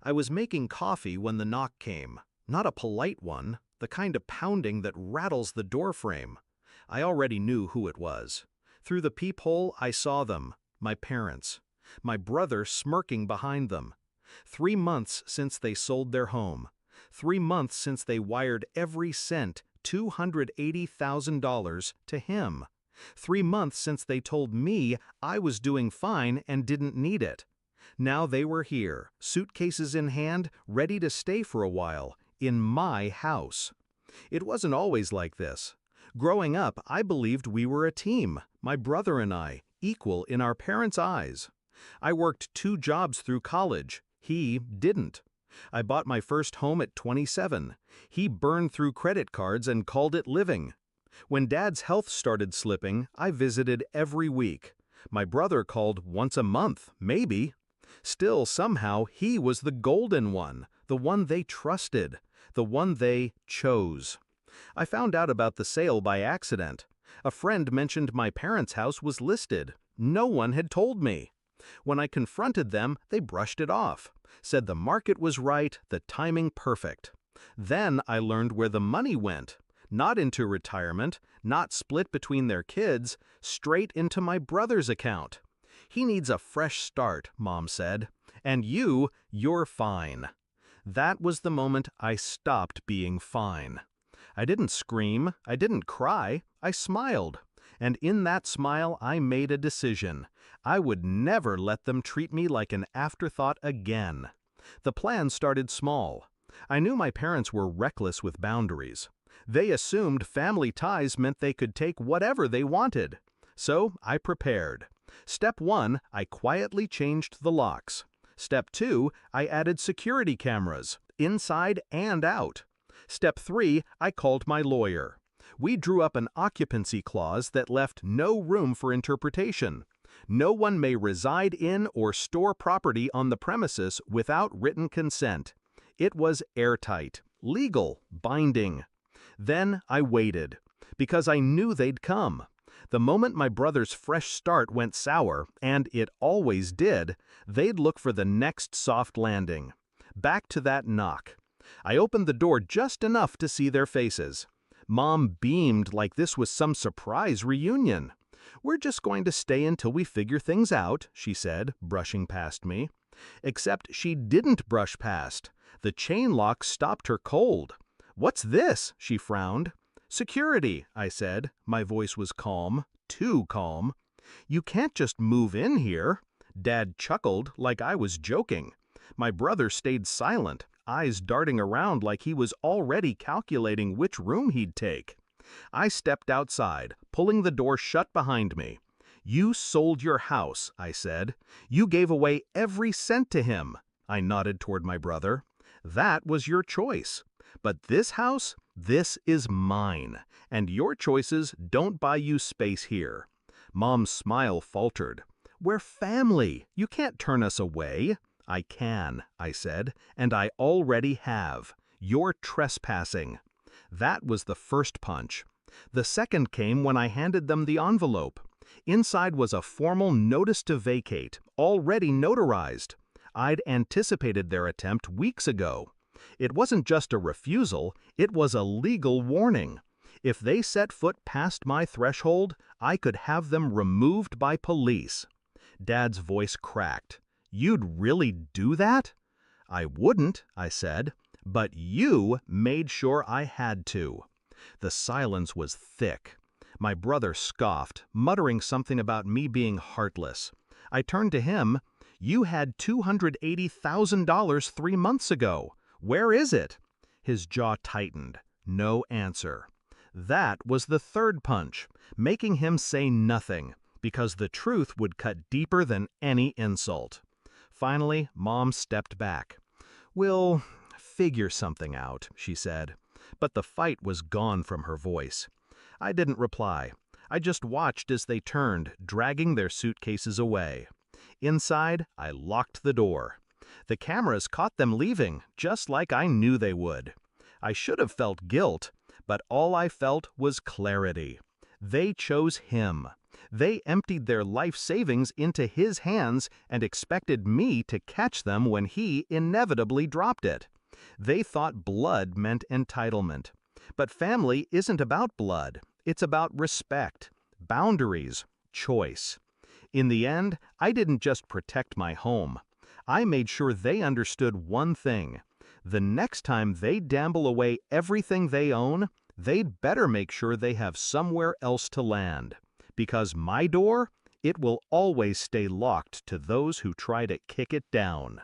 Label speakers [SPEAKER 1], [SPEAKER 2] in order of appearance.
[SPEAKER 1] I was making coffee when the knock came. Not a polite one, the kind of pounding that rattles the doorframe. I already knew who it was. Through the peephole, I saw them, my parents. My brother smirking behind them. 3 months since they sold their home. 3 months since they wired every cent, $280,000, to him. 3 months since they told me I was doing fine and didn't need it. Now they were here, suitcases in hand, ready to stay for a while, in my house. It wasn't always like this. Growing up, I believed we were a team, my brother and I, equal in our parents' eyes. I worked 2 jobs through college. He didn't. I bought my first home at 27. He burned through credit cards and called it living. When Dad's health started slipping, I visited every week. My brother called once a month, maybe. Still, somehow, he was the golden one, the one they trusted, the one they chose. I found out about the sale by accident. A friend mentioned my parents' house was listed. No one had told me. When I confronted them, they brushed it off, said the market was right, the timing perfect. Then I learned where the money went. Not into retirement, not split between their kids, straight into my brother's account. He needs a fresh start, Mom said. And you're fine. That was the moment I stopped being fine. I didn't scream, I didn't cry, I smiled. And in that smile I made a decision. I would never let them treat me like an afterthought again. The plan started small. I knew my parents were reckless with boundaries. They assumed family ties meant they could take whatever they wanted. So I prepared. Step 1, I quietly changed the locks. Step 2, I added security cameras, inside and out. Step 3, I called my lawyer. We drew up an occupancy clause that left no room for interpretation. No one may reside in or store property on the premises without written consent. It was airtight, legal, binding. Then I waited, because I knew they'd come. The moment my brother's fresh start went sour, and it always did, they'd look for the next soft landing. Back to that knock. I opened the door just enough to see their faces. Mom beamed like this was some surprise reunion. "We're just going to stay until we figure things out," she said, brushing past me. Except she didn't brush past. The chain lock stopped her cold. "What's this?" she frowned. "Security," I said. My voice was calm, too calm. "You can't just move in here." Dad chuckled like I was joking. My brother stayed silent, eyes darting around like he was already calculating which room he'd take. I stepped outside, pulling the door shut behind me. "You sold your house," I said. "You gave away every cent to him." I nodded toward my brother. "That was your choice. But this house, this is mine, and your choices don't buy you space here." Mom's smile faltered. "We're family. You can't turn us away." "I can," I said, "and I already have. You're trespassing." That was the first punch. The second came when I handed them the envelope. Inside was a formal notice to vacate, already notarized. I'd anticipated their attempt weeks ago. It wasn't just a refusal, it was a legal warning. If they set foot past my threshold, I could have them removed by police. Dad's voice cracked. "You'd really do that?" "I wouldn't," I said, "but you made sure I had to." The silence was thick. My brother scoffed, muttering something about me being heartless. I turned to him. "You had $280,000 3 months ago. Where is it?" His jaw tightened. No answer. That was the third punch, making him say nothing, because the truth would cut deeper than any insult. Finally, Mom stepped back. "We'll figure something out," she said. But the fight was gone from her voice. I didn't reply. I just watched as they turned, dragging their suitcases away. Inside, I locked the door. The cameras caught them leaving, just like I knew they would. I should have felt guilt, but all I felt was clarity. They chose him. They emptied their life savings into his hands and expected me to catch them when he inevitably dropped it. They thought blood meant entitlement. But family isn't about blood. It's about respect, boundaries, choice. In the end, I didn't just protect my home. I made sure they understood one thing. The next time they gamble away everything they own, they'd better make sure they have somewhere else to land. Because my door, it will always stay locked to those who try to kick it down.